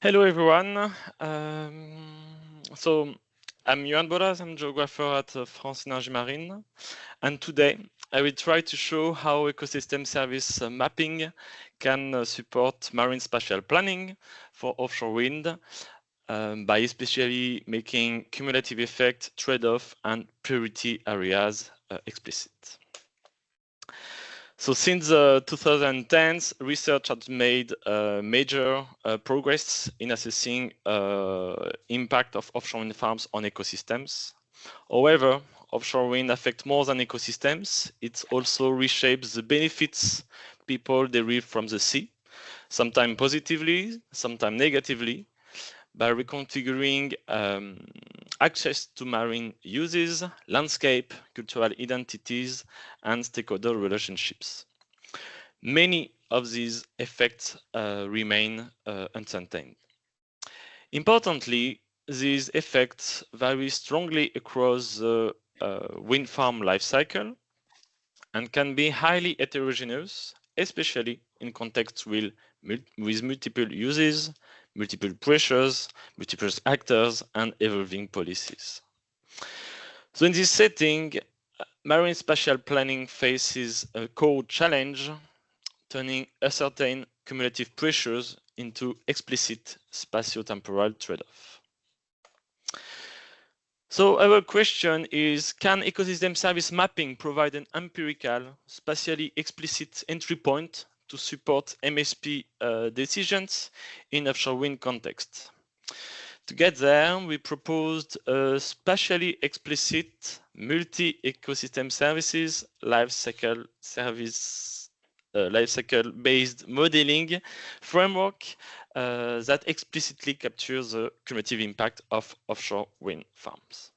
Hello, everyone. So I'm Yoann Baulaz, I'm geographer at France Énergie Marine. And today I will try to show how ecosystem service mapping can support marine spatial planning for offshore wind by especially making cumulative effect, trade-off, and priority areas explicit. So since the 2010s, research has made major progress in assessing impact of offshore wind farms on ecosystems. However, offshore wind affects more than ecosystems. It also reshapes the benefits people derive from the sea, sometimes positively, sometimes negatively, by reconfiguring access to marine uses, landscape, cultural identities, and stakeholder relationships. Many of these effects remain uncertain. Importantly, these effects vary strongly across the wind farm life cycle and can be highly heterogeneous, especially in contexts with multiple uses, multiple pressures, multiple actors, and evolving policies. So in this setting, marine spatial planning faces a core challenge, turning ascertain cumulative pressures into explicit spatio-temporal trade-off. So our question is, can ecosystem service mapping provide an empirical, spatially explicit entry point to support MSP decisions in offshore wind context? To get there, we proposed a spatially explicit multi-ecosystem services lifecycle based modeling framework that explicitly captures the cumulative impact of offshore wind farms.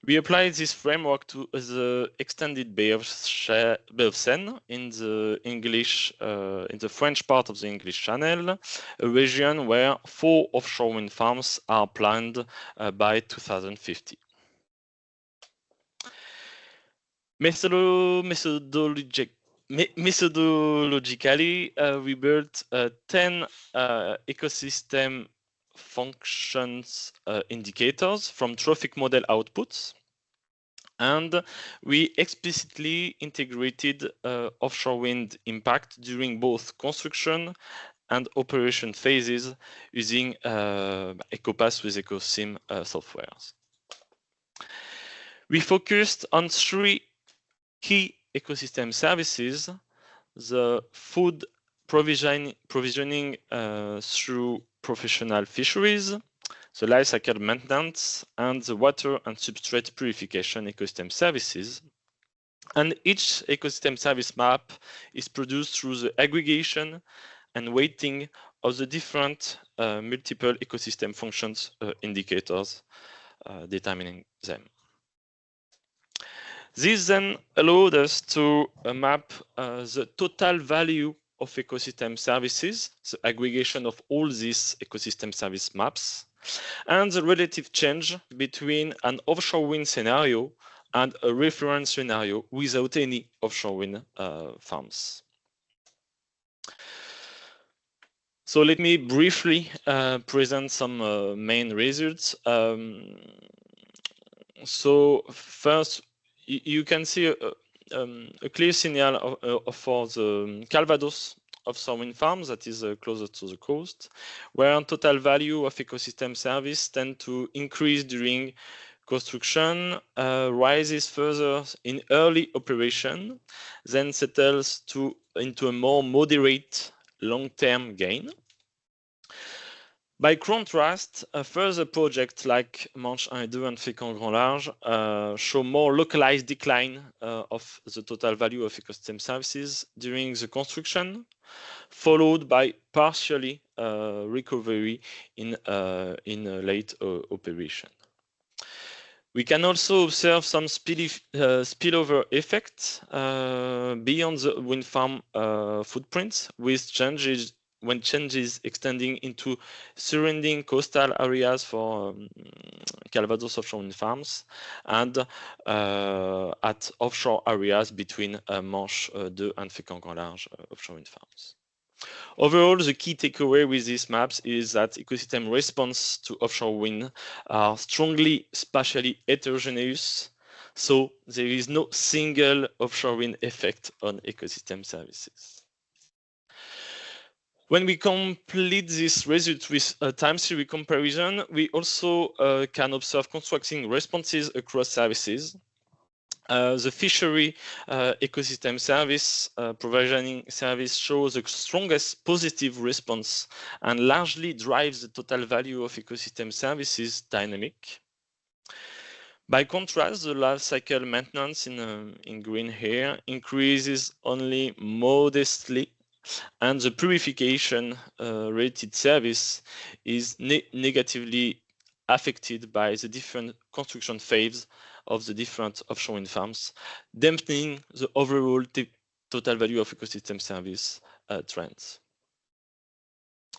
We applied this framework to the extended Bay of Seine in the French part of the English Channel, a region where 4 offshore wind farms are planned by 2050. Methodologically, we built 10 ecosystem functions indicators from trophic model outputs, and we explicitly integrated offshore wind impact during both construction and operation phases using EcoPass with EcoSim softwares. We focused on 3 key ecosystem services: the food provisioning through professional fisheries, the life cycle maintenance, and the water and substrate purification ecosystem services. And each ecosystem service map is produced through the aggregation and weighting of the different multiple ecosystem functions indicators, determining them. This then allowed us to map the total value of ecosystem services, the aggregation of all these ecosystem service maps, and the relative change between an offshore wind scenario and a reference scenario without any offshore wind farms. So let me briefly present some main results. So first, you can see a clear signal for the Calvados offshore wind farms that is closer to the coast, where total value of ecosystem service tend to increase during construction, rises further in early operation, then settles into a more moderate long-term gain. By contrast, further projects like Manche 1 et 2 and Fécamp Grand Large show more localized decline of the total value of ecosystem services during the construction, followed by partially recovery in late operation. We can also observe some spillover effects beyond the wind farm footprints, with changes extending into surrounding coastal areas for Calvados offshore wind farms and at offshore areas between Manche 2 and Fécamp Grand Large offshore wind farms. Overall, the key takeaway with these maps is that ecosystem response to offshore wind are strongly spatially heterogeneous, so there is no single offshore wind effect on ecosystem services. When we complete this result with a time series comparison, we also can observe contrasting responses across services. The fishery ecosystem service provisioning service shows the strongest positive response and largely drives the total value of ecosystem services dynamic. By contrast, the life cycle maintenance in green here increases only modestly, and the purification related service is negatively affected by the different construction phase of the different offshore wind farms, dampening the overall total value of ecosystem service trends.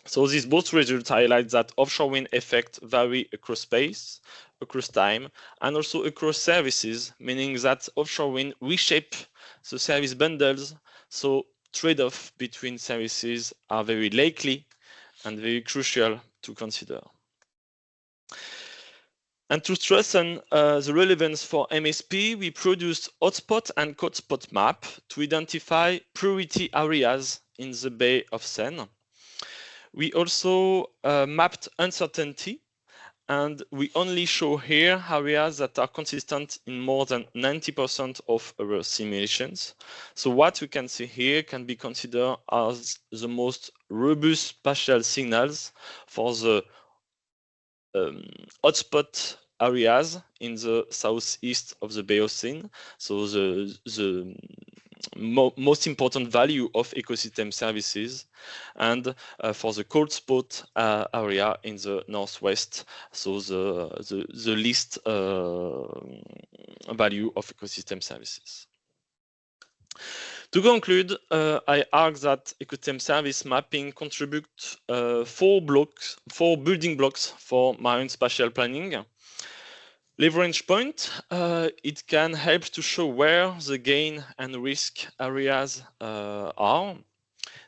So these both results highlight that offshore wind effects vary across space, across time, and also across services, meaning that offshore wind reshape the service bundles, so trade-off between services are very likely and very crucial to consider. And to strengthen the relevance for MSP, we produced hotspot and hotspot map to identify priority areas in the Bay of Seine. We also mapped uncertainty, and we only show here areas that are consistent in more than 90% of our simulations. So what we can see here can be considered as the most robust spatial signals for the hotspot areas in the southeast of the Bay of Seine. So the most important value of ecosystem services, and for the cold spot area in the northwest, so the least value of ecosystem services. To conclude, I argue that ecosystem service mapping contributes four building blocks for marine spatial planning. Leverage point, it can help to show where the gain and risk areas are.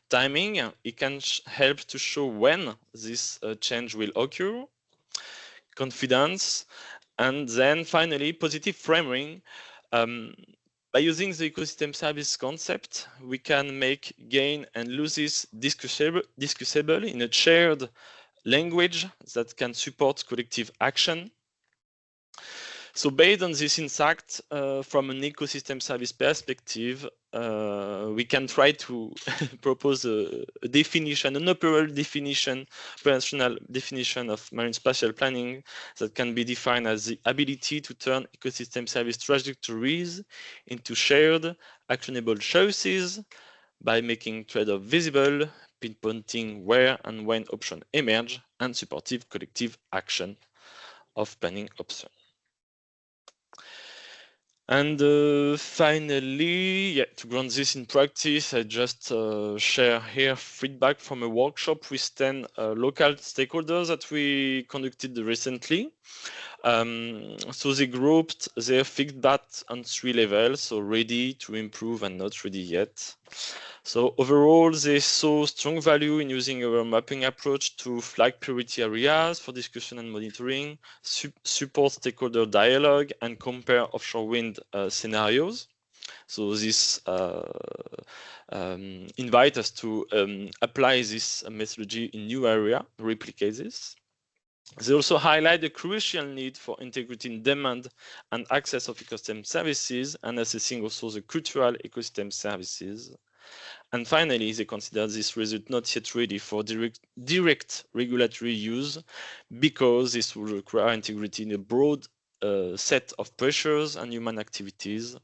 Timing, it can help to show when this change will occur. Confidence, and then finally positive framing. By using the ecosystem service concept, we can make gain and losses discussable in a shared language that can support collective action. So based on this insight, from an ecosystem service perspective, we can try to propose a definition, an operational definition of marine spatial planning that can be defined as the ability to turn ecosystem service trajectories into shared, actionable choices by making trade-off visible, pinpointing where and when options emerge, and supportive collective action of planning options. And finally, to ground this in practice, I just share here feedback from a workshop with 10 local stakeholders that we conducted recently. So they grouped their feedback on 3 levels, so ready to improve and not ready yet. So overall, they saw strong value in using our mapping approach to flag priority areas for discussion and monitoring, support stakeholder dialogue, and compare offshore wind scenarios. So this invite us to apply this methodology in new area, replicate this. They also highlight the crucial need for integrating demand and access of ecosystem services and assessing also the cultural ecosystem services. And finally, they consider this result not yet ready for direct regulatory use because this will require integrating a broad set of pressures and human activities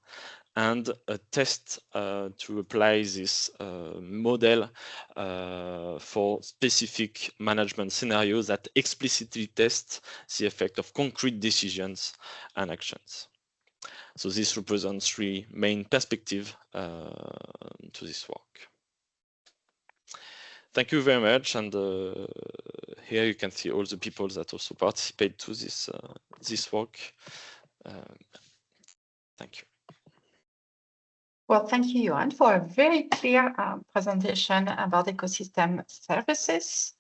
and a test to apply this model for specific management scenarios that explicitly test the effect of concrete decisions and actions. So this represents 3 main perspectives to this work. Thank you very much, and here you can see all the people that also participate to this work. Thank you. Well, thank you, Yoann, for a very clear presentation about ecosystem services.